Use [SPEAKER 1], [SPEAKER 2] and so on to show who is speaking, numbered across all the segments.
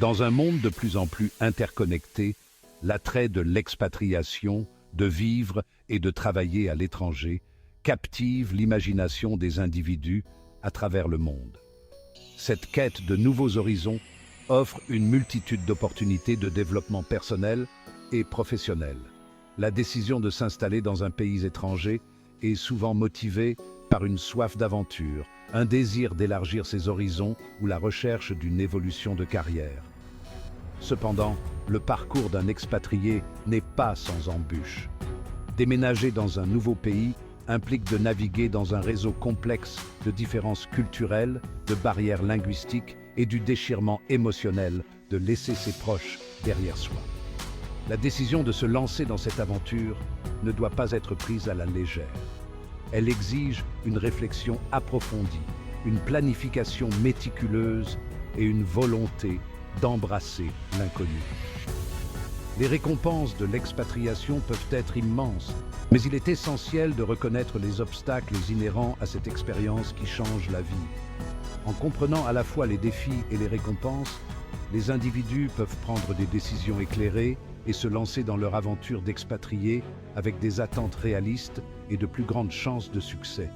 [SPEAKER 1] Dans un monde de plus en plus interconnecté, l'attrait de l'expatriation, de vivre et de travailler à l'étranger, captive l'imagination des individus à travers le monde. Cette quête de nouveaux horizons offre une multitude d'opportunités de développement personnel et professionnel. La décision de s'installer dans un pays étranger est souvent motivée par une soif d'aventure, un désir d'élargir ses horizons ou la recherche d'une évolution de carrière. Cependant, le parcours d'un expatrié n'est pas sans embûches. Déménager dans un nouveau pays implique de naviguer dans un réseau complexe de différences culturelles, de barrières linguistiques et du déchirement émotionnel de laisser ses proches derrière soi. La décision de se lancer dans cette aventure ne doit pas être prise à la légère. Elle exige une réflexion approfondie, une planification méticuleuse et une volonté d'embrasser l'inconnu. Les récompenses de l'expatriation peuvent être immenses, mais il est essentiel de reconnaître les obstacles inhérents à cette expérience qui change la vie. En comprenant à la fois les défis et les récompenses, les individus peuvent prendre des décisions éclairées et se lancer dans leur aventure d'expatrié avec des attentes réalistes et de plus grandes chances de succès.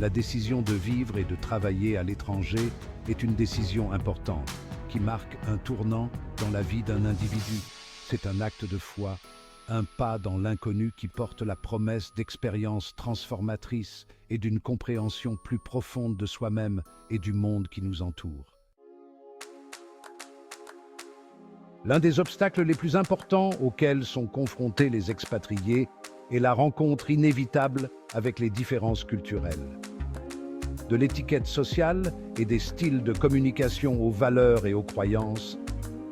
[SPEAKER 1] La décision de vivre et de travailler à l'étranger est une décision importante qui marque un tournant dans la vie d'un individu. C'est un acte de foi, un pas dans l'inconnu qui porte la promesse d'expériences transformatrices et d'une compréhension plus profonde de soi-même et du monde qui nous entoure. L'un des obstacles les plus importants auxquels sont confrontés les expatriés est la rencontre inévitable avec les différences culturelles. De l'étiquette sociale et des styles de communication aux valeurs et aux croyances,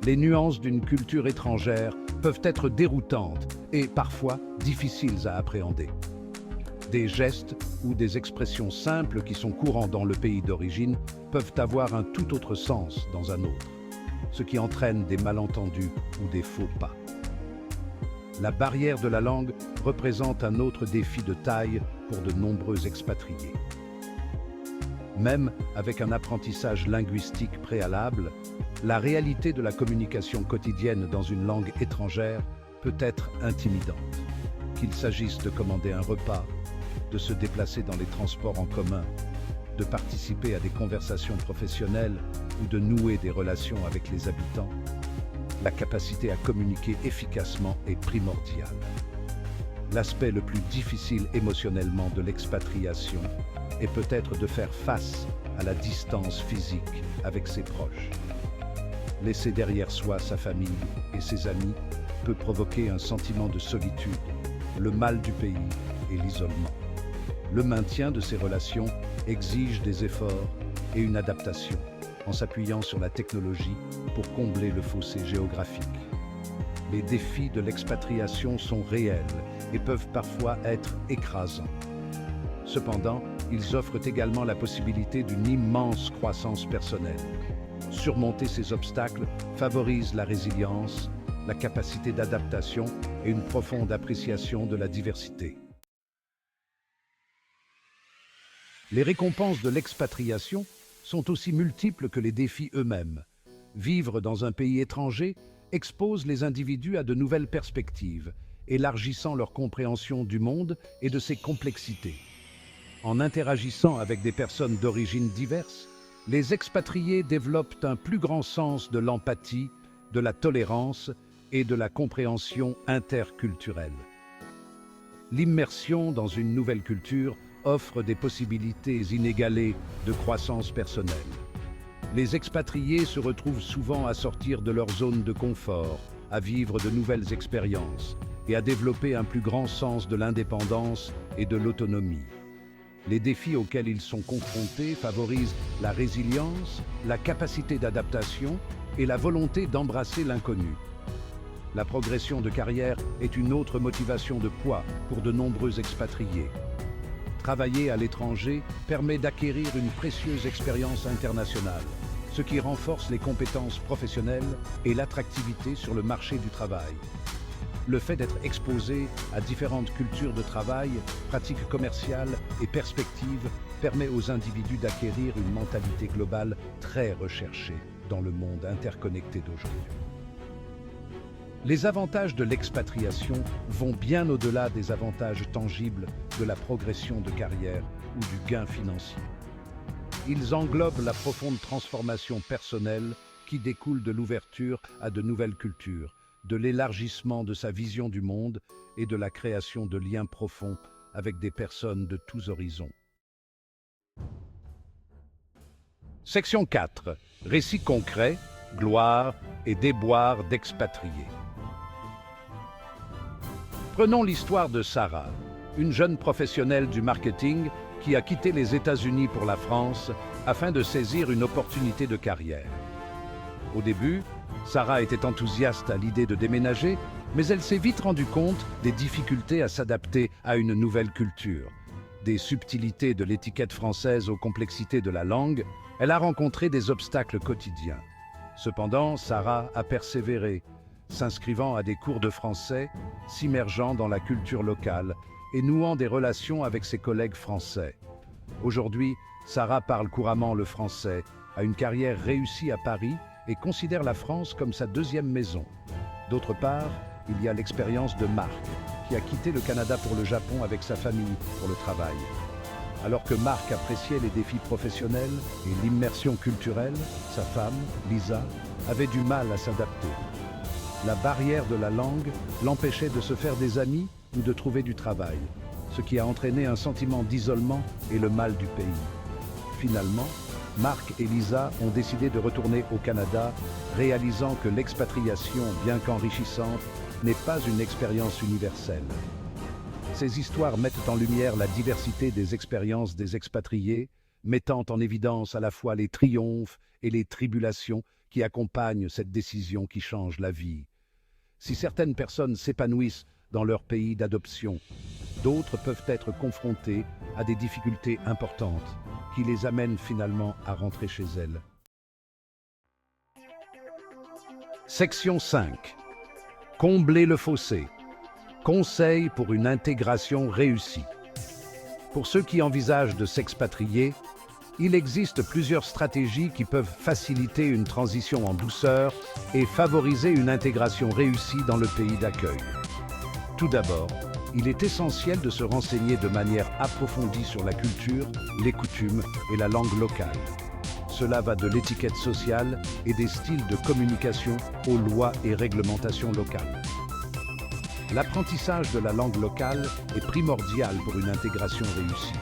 [SPEAKER 1] les nuances d'une culture étrangère peuvent être déroutantes et parfois difficiles à appréhender. Des gestes ou des expressions simples qui sont courants dans le pays d'origine peuvent avoir un tout autre sens dans un autre, ce qui entraîne des malentendus ou des faux pas. La barrière de la langue représente un autre défi de taille pour de nombreux expatriés. Même avec un apprentissage linguistique préalable, la réalité de la communication quotidienne dans une langue étrangère peut être intimidante. Qu'il s'agisse de commander un repas, de se déplacer dans les transports en commun, de participer à des conversations professionnelles ou de nouer des relations avec les habitants, la capacité à communiquer efficacement est primordiale. L'aspect le plus difficile émotionnellement de l'expatriation est peut-être de faire face à la distance physique avec ses proches. Laisser derrière soi sa famille et ses amis peut provoquer un sentiment de solitude, le mal du pays et l'isolement. Le maintien de ces relations exige des efforts et une adaptation, en s'appuyant sur la technologie pour combler le fossé géographique. Les défis de l'expatriation sont réels et peuvent parfois être écrasants. Cependant, ils offrent également la possibilité d'une immense croissance personnelle. Surmonter ces obstacles favorise la résilience, la capacité d'adaptation et une profonde appréciation de la diversité. Les récompenses de l'expatriation sont aussi multiples que les défis eux-mêmes. Vivre dans un pays étranger expose les individus à de nouvelles perspectives, élargissant leur compréhension du monde et de ses complexités. En interagissant avec des personnes d'origines diverses, les expatriés développent un plus grand sens de l'empathie, de la tolérance et de la compréhension interculturelle. L'immersion dans une nouvelle culture offre des possibilités inégalées de croissance personnelle. Les expatriés se retrouvent souvent à sortir de leur zone de confort, à vivre de nouvelles expériences et à développer un plus grand sens de l'indépendance et de l'autonomie. Les défis auxquels ils sont confrontés favorisent la résilience, la capacité d'adaptation et la volonté d'embrasser l'inconnu. La progression de carrière est une autre motivation de poids pour de nombreux expatriés. Travailler à l'étranger permet d'acquérir une précieuse expérience internationale, ce qui renforce les compétences professionnelles et l'attractivité sur le marché du travail. Le fait d'être exposé à différentes cultures de travail, pratiques commerciales et perspectives permet aux individus d'acquérir une mentalité globale très recherchée. dans le monde interconnecté d'aujourd'hui. Les avantages de l'expatriation vont bien au-delà des avantages tangibles de la progression de carrière ou du gain financier. Ils englobent la profonde transformation personnelle qui découle de l'ouverture à de nouvelles cultures, de l'élargissement de sa vision du monde et de la création de liens profonds avec des personnes de tous horizons. Section 4. Récits concrets, gloire et déboires d'expatriés. Prenons l'histoire de Sarah, une jeune professionnelle du marketing qui a quitté les États-Unis pour la France afin de saisir une opportunité de carrière. Au début, Sarah était enthousiaste à l'idée de déménager, mais elle s'est vite rendue compte des difficultés à s'adapter à une nouvelle culture. Des subtilités de l'étiquette française aux complexités de la langue, elle a rencontré des obstacles quotidiens. Cependant, Sarah a persévéré, s'inscrivant à des cours de français, s'immergeant dans la culture locale et nouant des relations avec ses collègues français. Aujourd'hui, Sarah parle couramment le français, a une carrière réussie à Paris et considère la France comme sa deuxième maison. D'autre part, il y a l'expérience de Marc, qui a quitté le Canada pour le Japon avec sa famille pour le travail. Alors que Marc appréciait les défis professionnels et l'immersion culturelle, sa femme, Lisa, avait du mal à s'adapter. La barrière de la langue l'empêchait de se faire des amis ou de trouver du travail, ce qui a entraîné un sentiment d'isolement et le mal du pays. Finalement, Marc et Lisa ont décidé de retourner au Canada, réalisant que l'expatriation, bien qu'enrichissante, n'est pas une expérience universelle. Ces histoires mettent en lumière la diversité des expériences des expatriés, mettant en évidence à la fois les triomphes et les tribulations qui accompagnent cette décision qui change la vie. Si certaines personnes s'épanouissent dans leur pays d'adoption, d'autres peuvent être confrontées à des difficultés importantes qui les amènent finalement à rentrer chez elles. Section 5. Combler le fossé. Conseils pour une intégration réussie. Pour ceux qui envisagent de s'expatrier, il existe plusieurs stratégies qui peuvent faciliter une transition en douceur et favoriser une intégration réussie dans le pays d'accueil. Tout d'abord, il est essentiel de se renseigner de manière approfondie sur la culture, les coutumes et la langue locale. Cela va de l'étiquette sociale et des styles de communication aux lois et réglementations locales. L'apprentissage de la langue locale est primordial pour une intégration réussie.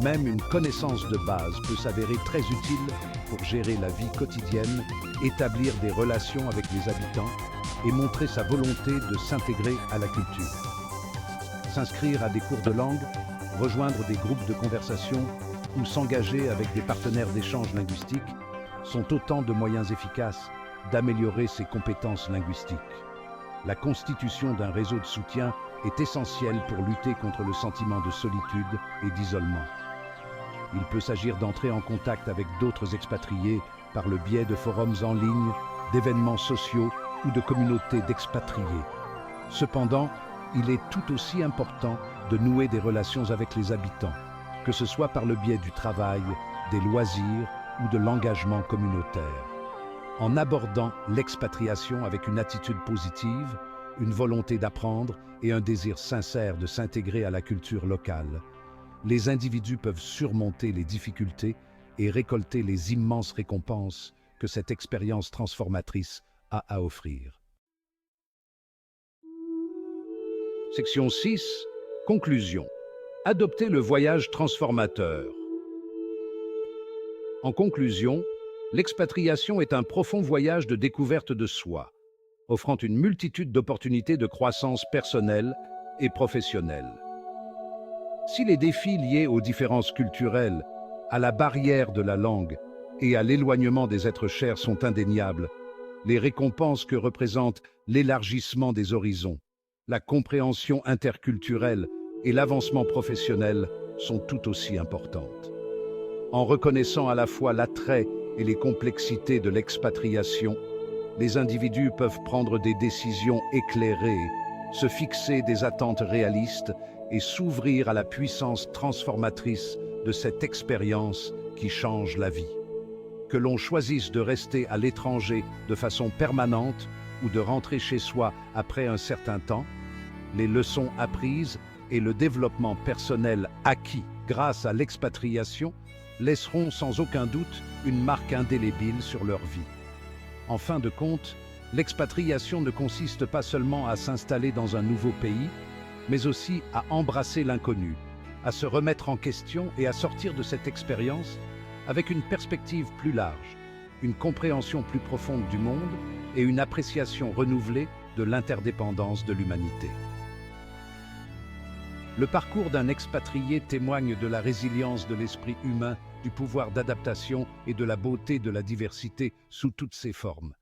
[SPEAKER 1] Même une connaissance de base peut s'avérer très utile pour gérer la vie quotidienne, établir des relations avec les habitants et montrer sa volonté de s'intégrer à la culture. S'inscrire à des cours de langue, rejoindre des groupes de conversation ou s'engager avec des partenaires d'échange linguistique sont autant de moyens efficaces d'améliorer ses compétences linguistiques. La constitution d'un réseau de soutien est essentielle pour lutter contre le sentiment de solitude et d'isolement. Il peut s'agir d'entrer en contact avec d'autres expatriés par le biais de forums en ligne, d'événements sociaux ou de communautés d'expatriés. Cependant, il est tout aussi important de nouer des relations avec les habitants, que ce soit par le biais du travail, des loisirs ou de l'engagement communautaire. En abordant l'expatriation avec une attitude positive, une volonté d'apprendre et un désir sincère de s'intégrer à la culture locale, les individus peuvent surmonter les difficultés et récolter les immenses récompenses que cette expérience transformatrice a à offrir. Section 6. Conclusion. Adopter le voyage transformateur. En conclusion, l'expatriation est un profond voyage de découverte de soi, offrant une multitude d'opportunités de croissance personnelle et professionnelle. Si les défis liés aux différences culturelles, à la barrière de la langue et à l'éloignement des êtres chers sont indéniables, les récompenses que représente l'élargissement des horizons, la compréhension interculturelle et l'avancement professionnel sont tout aussi importantes. En reconnaissant à la fois l'attrait et les complexités de l'expatriation, les individus peuvent prendre des décisions éclairées, se fixer des attentes réalistes et s'ouvrir à la puissance transformatrice de cette expérience qui change la vie. Que l'on choisisse de rester à l'étranger de façon permanente ou de rentrer chez soi après un certain temps, les leçons apprises et le développement personnel acquis grâce à l'expatriation laisseront sans aucun doute une marque indélébile sur leur vie. En fin de compte, l'expatriation ne consiste pas seulement à s'installer dans un nouveau pays, mais aussi à embrasser l'inconnu, à se remettre en question et à sortir de cette expérience avec une perspective plus large, une compréhension plus profonde du monde et une appréciation renouvelée de l'interdépendance de l'humanité. Le parcours d'un expatrié témoigne de la résilience de l'esprit humain, du pouvoir d'adaptation et de la beauté de la diversité sous toutes ses formes.